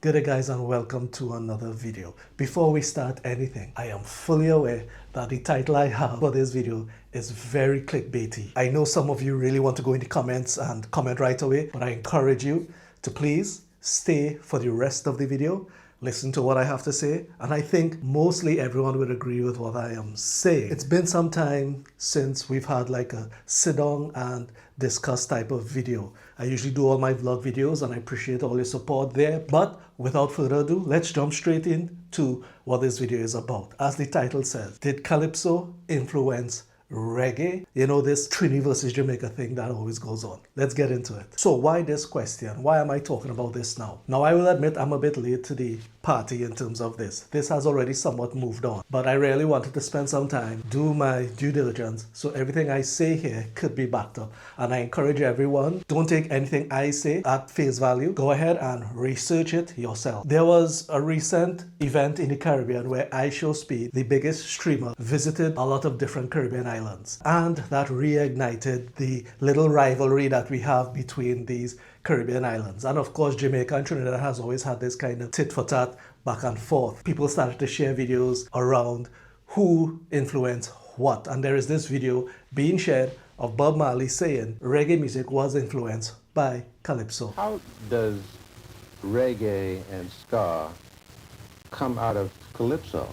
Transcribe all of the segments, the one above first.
Good day guys, and welcome to another video. Before we start anything, I am fully aware that the title I have for this video is very clickbaity. I know some of you really want to go in the comments and comment right away, but I encourage you to please stay for the rest of the video, listen to what I have to say, and I think mostly everyone would agree with what I am saying. It's been some time since we've had like a sit down and discuss type of video. I usually do all my vlog videos and I appreciate all your support there, but without further ado, let's jump straight into what this video is about. As the title says, did Calypso influence reggae? You know, this Trini versus Jamaica thing that always goes on. Let's get into it. So why this question? Why am I talking about this now? Now I will admit I'm a bit late to the party in terms of this. This has already somewhat moved on, but I really wanted to spend some time, do my due diligence, so everything I say here could be backed up. And I encourage everyone, don't take anything I say at face value. Go ahead and research it yourself. There was a recent event in the Caribbean where iShowSpeed, the biggest streamer, visited a lot of different Caribbean islands, and that reignited the little rivalry that we have between these Caribbean islands. And of course, Jamaica and Trinidad has always had this kind of tit for tat back and forth. People started to share videos around who influenced what. And there is this video being shared of Bob Marley saying reggae music was influenced by Calypso. How does reggae and ska come out of Calypso?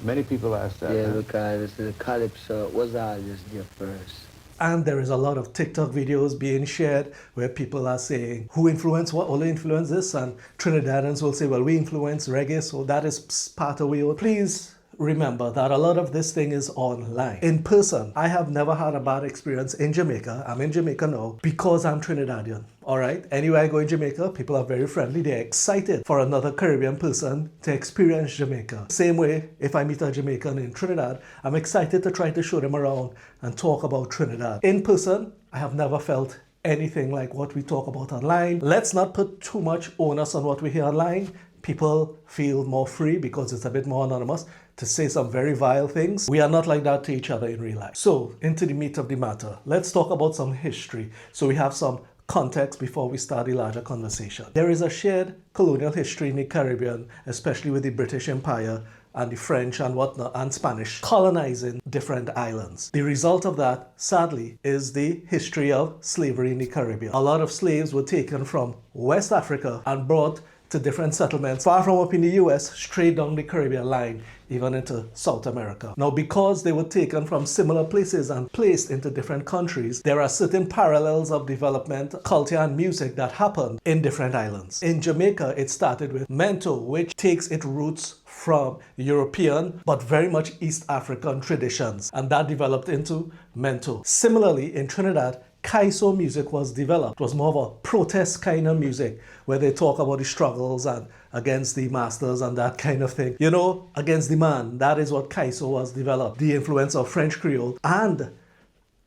Many people ask that. Yeah, because the Calypso was always there first. And there is a lot of TikTok videos being shared where people are saying, who influenced what? All influenced this? And Trinidadians will say, well, we influenced reggae, so that is part of it. Please remember that a lot of this thing is online. In person, I have never had a bad experience in Jamaica. I'm in Jamaica now because I'm Trinidadian. All right. Anywhere I go in Jamaica, people are very friendly. They're excited for another Caribbean person to experience Jamaica. Same way, if I meet a Jamaican in Trinidad, I'm excited to try to show them around and talk about Trinidad. In person, I have never felt anything like what we talk about online. Let's not put too much onus on what we hear online. People feel more free because it's a bit more anonymous to say some very vile things. We are not like that to each other in real life. So, into the meat of the matter. Let's talk about some history. So we have some context before we start the larger conversation. There is a shared colonial history in the Caribbean, especially with the British Empire and the French and whatnot and Spanish colonizing different islands. The result of that, sadly, is the history of slavery in the Caribbean. A lot of slaves were taken from West Africa and brought to different settlements far from up in the US, straight down the Caribbean line, even into South America. Now, because they were taken from similar places and placed into different countries, there are certain parallels of development, culture, and music that happened in different islands. In Jamaica, it started with Mento, which takes its roots from European, but very much East African traditions, and that developed into Mento. Similarly, in Trinidad, Kaiso music was developed. It was more of a protest kind of music where they talk about the struggles and against the masters and that kind of thing. You know, against the man. That is what Kaiso was developed. The influence of French Creole and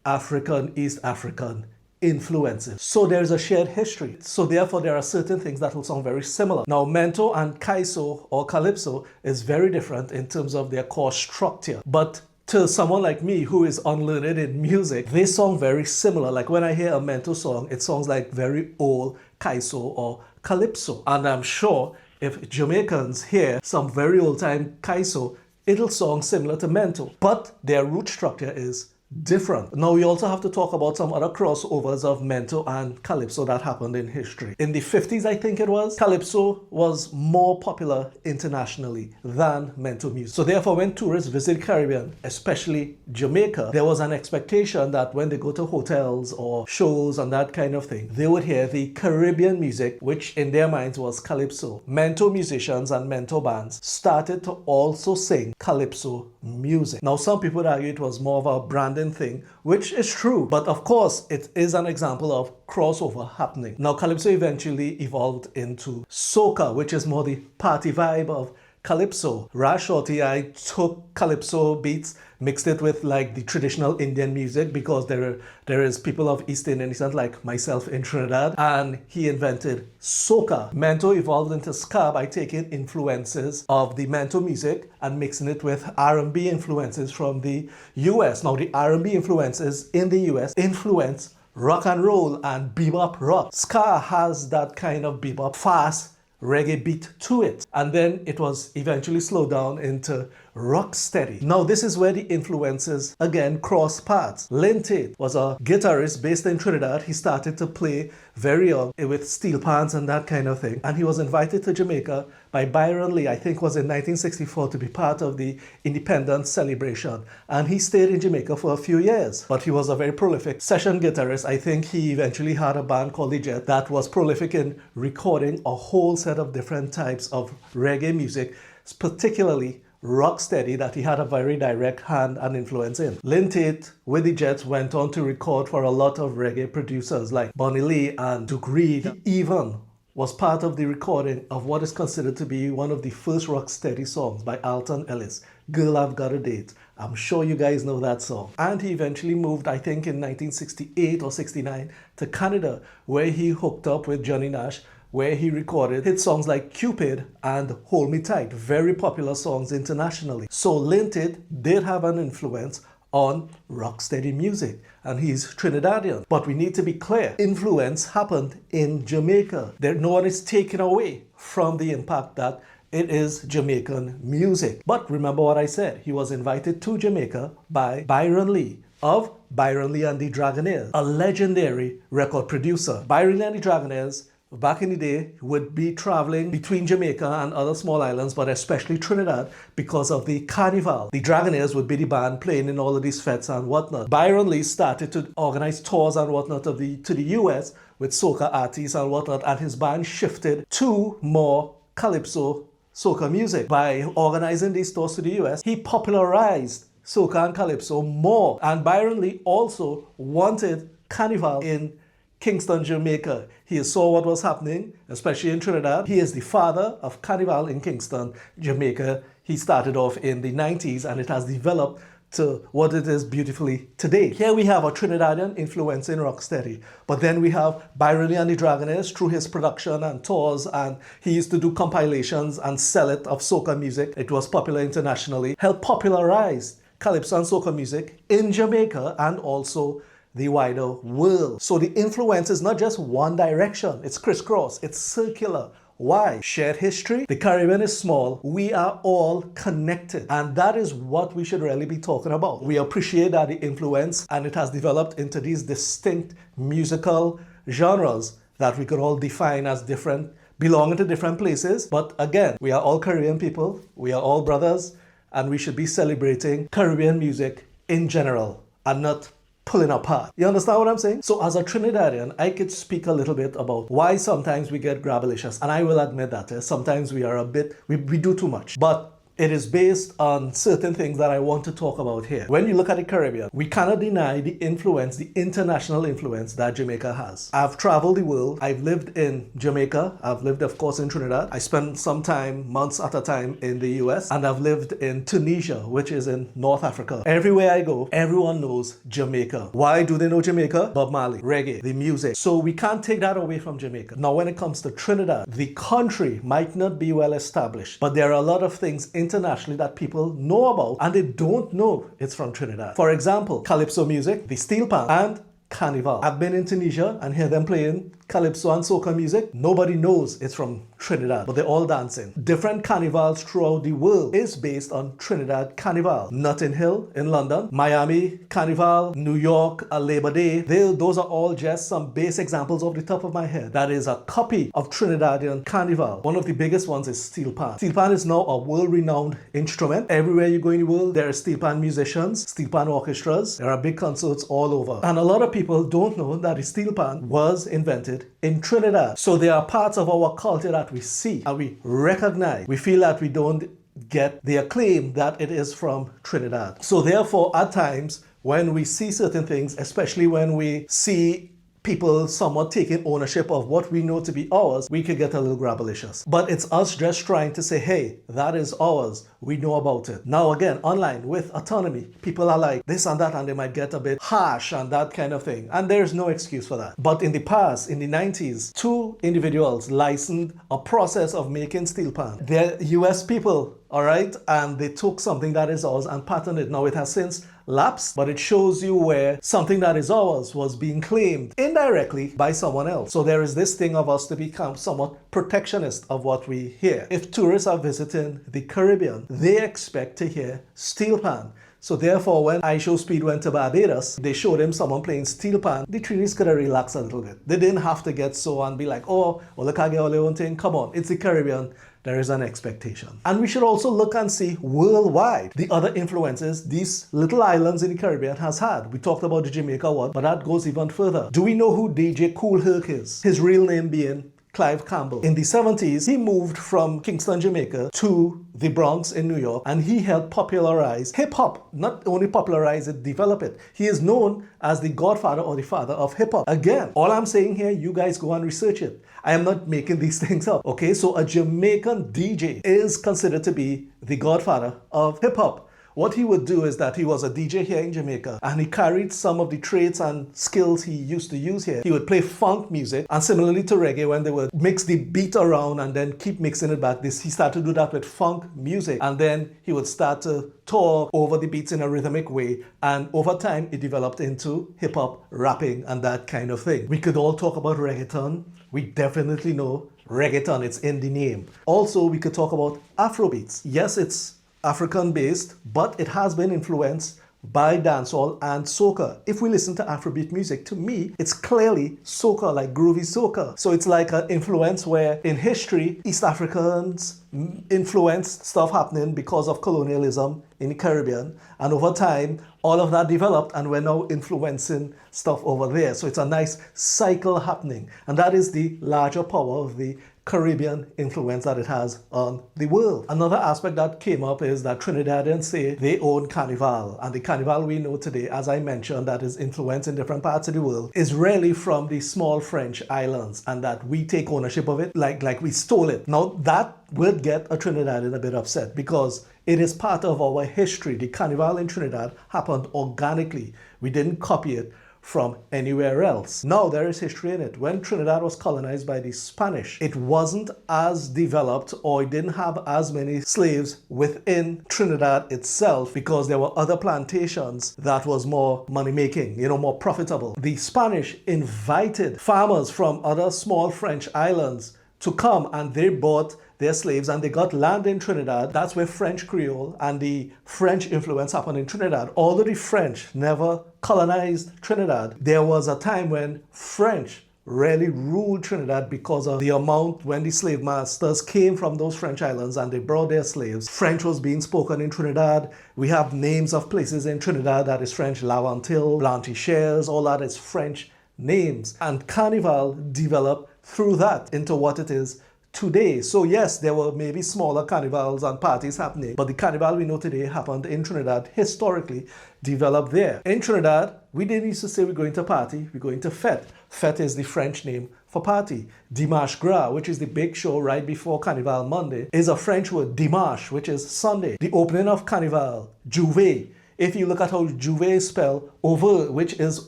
African, East African influences. So there is a shared history. So therefore there are certain things that will sound very similar. Now Mento and Kaiso or Calypso is very different in terms of their core structure. But to someone like me who is unlearned in music, they sound very similar. Like when I hear a Mento song, it sounds like very old Kaiso or Calypso. And I'm sure if Jamaicans hear some very old time Kaiso, it'll sound similar to Mento. But their root structure is different. Now we also have to talk about some other crossovers of Mento and Calypso that happened in history. In the 50s, I think it was, Calypso was more popular internationally than Mento music. So therefore, when tourists visit Caribbean, especially Jamaica, there was an expectation that when they go to hotels or shows and that kind of thing, they would hear the Caribbean music, which in their minds was Calypso. Mento musicians and Mento bands started to also sing Calypso music. Now some people would argue it was more of a brand thing, which is true, but of course it is an example of crossover happening. Now Calypso eventually evolved into Soca, which is more the party vibe of Calypso. Shorty, I took Calypso beats, mixed it with like the traditional Indian music because there is people of East Indian descent like myself in Trinidad, and he invented Soca. Mento evolved into ska by taking influences of the Mento music and mixing it with R&B influences from the US. Now the R&B influences in the US influence rock and roll and bebop rock. Ska has that kind of bebop, fast reggae beat to it. And then it was eventually slowed down into rocksteady. Now this is where the influences again cross paths. Lynn Taitt was a guitarist based in Trinidad. He started to play very young with steel pans and that kind of thing. And he was invited to Jamaica by Byron Lee, I think was in 1964, to be part of the independence celebration. And he stayed in Jamaica for a few years. But he was a very prolific session guitarist. I think he eventually had a band called the Jet that was prolific in recording a whole set of different types of reggae music, particularly rocksteady, that he had a very direct hand and influence in. Lynn Taitt with the Jets went on to record for a lot of reggae producers like Bonnie Lee and Duke Reid. He even was part of the recording of what is considered to be one of the first rocksteady songs by Alton Ellis, Girl I've Got a Date. I'm sure you guys know that song. And he eventually moved, I think in 1968 or 69, to Canada, where he hooked up with Johnny Nash, where he recorded hit songs like Cupid and Hold Me Tight, very popular songs internationally. So Lynn Taitt did have an influence on rocksteady music, and he's Trinidadian. But we need to be clear, influence happened in Jamaica. No one is taking away from the impact that it is Jamaican music. But remember what I said, he was invited to Jamaica by Byron Lee of Byron Lee and the Dragonaires, a legendary record producer. Byron Lee and the Dragonaires back in the day would be traveling between Jamaica and other small islands, but especially Trinidad, because of the carnival. The Dragonaires would be the band playing in all of these fetes and whatnot. Byron Lee started to organize tours and whatnot to the US with Soca artists and whatnot, and his band shifted to more Calypso Soca music. By organizing these tours to the US, he popularized Soca and Calypso more. And Byron Lee also wanted carnival in Kingston, Jamaica. He saw what was happening, especially in Trinidad. He is the father of carnival in Kingston, Jamaica. He started off in the 90s and it has developed to what it is beautifully today. Here we have a Trinidadian influence in rocksteady, but then we have Byron Lee and the Dragonaires through his production and tours, and he used to do compilations and sell it of soca music. It was popular internationally, helped popularize Calypso and soca music in Jamaica and also the wider world. So the influence is not just one direction, it's crisscross, it's circular. Why? Shared history. The Caribbean is small. We are all connected. And that is what we should really be talking about. We appreciate that the influence, and it has developed into these distinct musical genres that we could all define as different, belonging to different places. But again, we are all Caribbean people. We are all brothers. And we should be celebrating Caribbean music in general and not pulling apart. You understand what I'm saying? So as a Trinidadian, I could speak a little bit about why sometimes we get grabalicious. And I will admit that sometimes we are we do too much. But it is based on certain things that I want to talk about here. When you look at the Caribbean, we cannot deny the influence, the international influence that Jamaica has. I've traveled the world. I've lived in Jamaica. I've lived, of course, in Trinidad. I spent some time, months at a time, in the US. And I've lived in Tunisia, which is in North Africa. Everywhere I go, everyone knows Jamaica. Why do they know Jamaica? Bob Marley, reggae, the music. So we can't take that away from Jamaica. Now, when it comes to Trinidad, the country might not be well established, but there are a lot of things internationally that people know about and they don't know it's from Trinidad. For example, Calypso music, the steel pan, and carnival. I've been in Tunisia and hear them playing Calypso and soca music. Nobody knows it's from Trinidad, but they're all dancing. Different carnivals throughout the world is based on Trinidad Carnival. Notting Hill in London, Miami Carnival, New York, Labor Day. Those are all just some base examples off the top of my head. That is a copy of Trinidadian Carnival. One of the biggest ones is steel pan. Steel pan is now a world-renowned instrument. Everywhere you go in the world, there are steel pan musicians, steel pan orchestras. There are big concerts all over. And a lot of people don't know that the steel pan was invented in Trinidad. So there are parts of our culture that we see and we recognize. We feel that we don't get the acclaim that it is from Trinidad. So therefore, at times, when we see certain things, especially when we see people somewhat taking ownership of what we know to be ours, we could get a little grabalicious. But it's us just trying to say, hey, that is ours. We know about it. Now again, online with autonomy, people are like this and that, and they might get a bit harsh and that kind of thing. And there's no excuse for that. But in the past, in the 90s, two individuals licensed a process of making steel pan. The US people all right? And they took something that is ours and patented it. Now it has since lapsed, but it shows you where something that is ours was being claimed indirectly by someone else. So there is this thing of us to become somewhat protectionist of what we hear. If tourists are visiting the Caribbean, they expect to hear steel pan. So therefore, when I Show Speed went to Barbados, they showed him someone playing steel pan. The Trinis could have relaxed a little bit. They didn't have to get so and be like, oh, well, look, I get all their own thing. Come on, it's the Caribbean. There is an expectation. And we should also look and see worldwide the other influences these little islands in the Caribbean has had. We talked about the Jamaica one, but that goes even further. Do we know who DJ Kool Herc is? His real name being Clive Campbell. In the 70s, he moved from Kingston, Jamaica to the Bronx in New York, and he helped popularize hip-hop. Not only popularize it, develop it. He is known as the godfather or the father of hip-hop. Again, all I'm saying here, you guys go and research it. I am not making these things up, okay? So a Jamaican DJ is considered to be the godfather of hip-hop. What he would do is that he was a DJ here in Jamaica, and he carried some of the traits and skills he used to use here. He would play funk music, and similarly to reggae, when they would mix the beat around and then keep mixing it back, he started to do that with funk music, and then he would start to talk over the beats in a rhythmic way, and over time it developed into hip-hop, rapping, and that kind of thing. We could all talk about reggaeton. We definitely know reggaeton, it's in the name. Also, we could talk about Afrobeats. Yes, it's African-based, but it has been influenced by dancehall and soca. If we listen to Afrobeat music, to me, it's clearly soca, like groovy soca. So it's like an influence where in history, East Africans influenced stuff happening because of colonialism in the Caribbean. And over time, all of that developed and we're now influencing stuff over there. So it's a nice cycle happening. And that is the larger power of the Caribbean influence that it has on the world. Another aspect that came up is that Trinidadians say they own Carnival, and the Carnival we know today, as I mentioned, that is influenced in different parts of the world, is really from the small French islands, and that we take ownership of it like we stole it. Now that would get a Trinidadian a bit upset because it is part of our history. The Carnival in Trinidad happened organically. We didn't copy it from anywhere else. Now there is history in it. When Trinidad was colonized by the Spanish, it wasn't as developed, or it didn't have as many slaves within Trinidad itself because there were other plantations that was more money making, more profitable. The Spanish invited farmers from other small French islands to come, and they bought their slaves and they got land in Trinidad. That's where French Creole and the French influence happened in Trinidad. Although the French never colonized Trinidad, there was a time when French really ruled Trinidad because of the amount when the slave masters came from those French islands and they brought their slaves. French was being spoken in Trinidad. We have names of places in Trinidad that is French. Laventille, Blantyre, all that is French names. And Carnival developed through that into what it is today. So yes, there were maybe smaller carnivals and parties happening, but the carnival we know today happened in Trinidad, historically developed there. In Trinidad, we didn't used to say we're going to party, we're going to fête. Fête is the French name for party. Dimanche Gras, which is the big show right before Carnival Monday, is a French word, dimanche, which is Sunday. The opening of Carnival, Juve. If you look at how Juve is spelled, ouvert, which is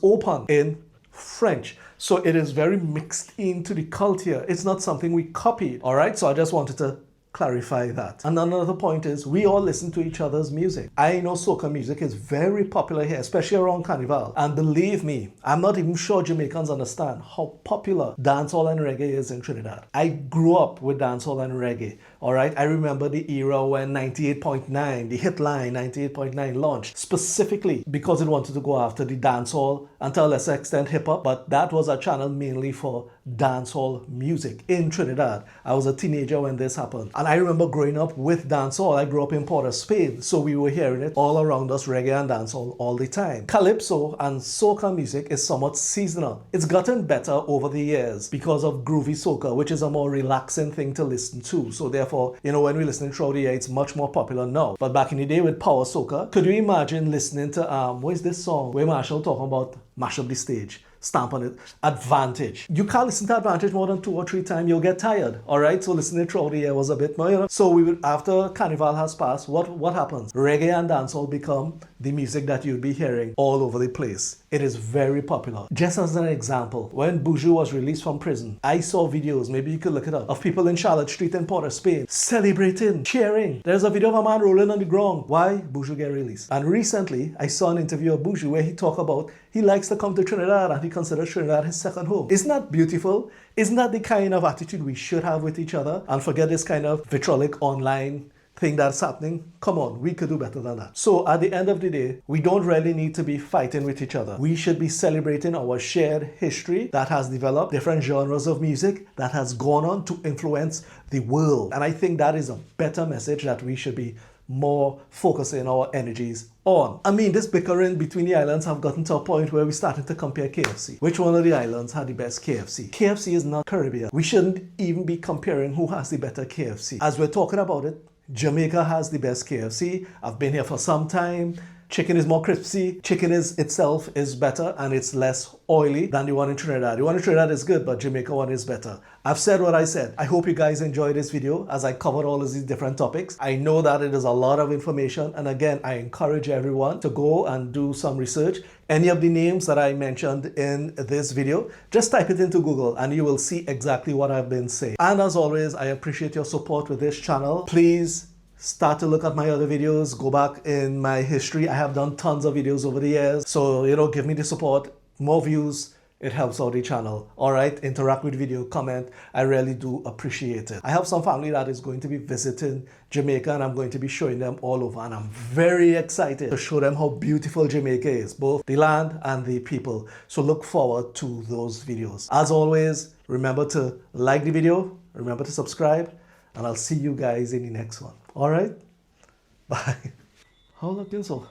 open in French. So it is very mixed into the culture. It's not something we copied, all right? So I just wanted to clarify that. And another point is we all listen to each other's music. I know soca music is very popular here, especially around Carnival. And believe me, I'm not even sure Jamaicans understand how popular dancehall and reggae is in Trinidad. I grew up with dancehall and reggae, all right? I remember the era when 98.9, the hit line 98.9 launched, specifically because it wanted to go after the dancehall and to a lesser extent hip-hop, but that was a channel mainly for dancehall music in Trinidad. I was a teenager when this happened. And I remember growing up with dancehall. I grew up in Port of Spain, so we were hearing it all around us, reggae and dancehall all the time. Calypso and soca music is somewhat seasonal. It's gotten better over the years because of groovy soca, which is a more relaxing thing to listen to. So therefore, when we listen throughout the year, it's much more popular now. But back in the day with power soca, could you imagine listening to, what is this song where Marshall talking about mash up the stage? Stamp on it. Advantage. You can't listen to Advantage more than 2 or 3 times. You'll get tired. All right. So listening throughout the year was a bit more. So we would, after Carnival has passed, what happens? Reggae and dancehall become the music that you'll be hearing all over the place It is very popular. Just as an example, when Buju was released from prison, I saw videos, maybe you could look it up, of people in Charlotte Street in Port of Spain celebrating, cheering. There's a video of a man rolling on the ground. Why? Buju get released. And recently, I saw an interview of Buju where he talked about he likes to come to Trinidad and he considers Trinidad his second home. Isn't that beautiful? Isn't that the kind of attitude we should have with each other? And forget this kind of vitriolic online thing that's happening. Come on, we could do better than that. So at the end of the day, we don't really need to be fighting with each other. We should be celebrating our shared history that has developed different genres of music that has gone on to influence the world. And I think that is a better message that we should be more focusing our energies on. I mean, this bickering between the islands have gotten to a point where we're starting to compare KFC. Which one of the islands had the best KFC? KFC is not Caribbean. We shouldn't even be comparing who has the better KFC. As we're talking about it, Jamaica has the best KFC. I've been here for some time. Chicken is more crispy. Chicken itself is better and it's less oily than the one in Trinidad. The one in Trinidad is good, but Jamaica one is better. I've said what I said. I hope you guys enjoyed this video as I covered all of these different topics. I know that it is a lot of information, and again, I encourage everyone to go and do some research. Any of the names that I mentioned in this video, just type it into Google and you will see exactly what I've been saying. And as always, I appreciate your support with this channel. Please start to look at my other videos, go back in my history. I have done tons of videos over the years. So, give me the support, more views, it helps out the channel. All right, interact with video, comment. I really do appreciate it. I have some family that is going to be visiting Jamaica and I'm going to be showing them all over. And I'm very excited to show them how beautiful Jamaica is, both the land and the people. So look forward to those videos. As always, remember to like the video, remember to subscribe, and I'll see you guys in the next one. All right? Bye. How looking so?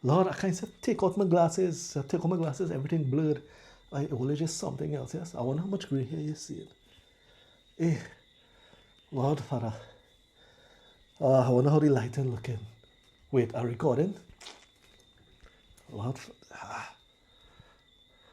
Lord, I can't take out my glasses. I take out my glasses, everything blurred. I only just something else, yes? I wonder how much gray hair you see it. Eh, Lord, Father. I wonder how the lighting looking. Wait, are recording? Lord,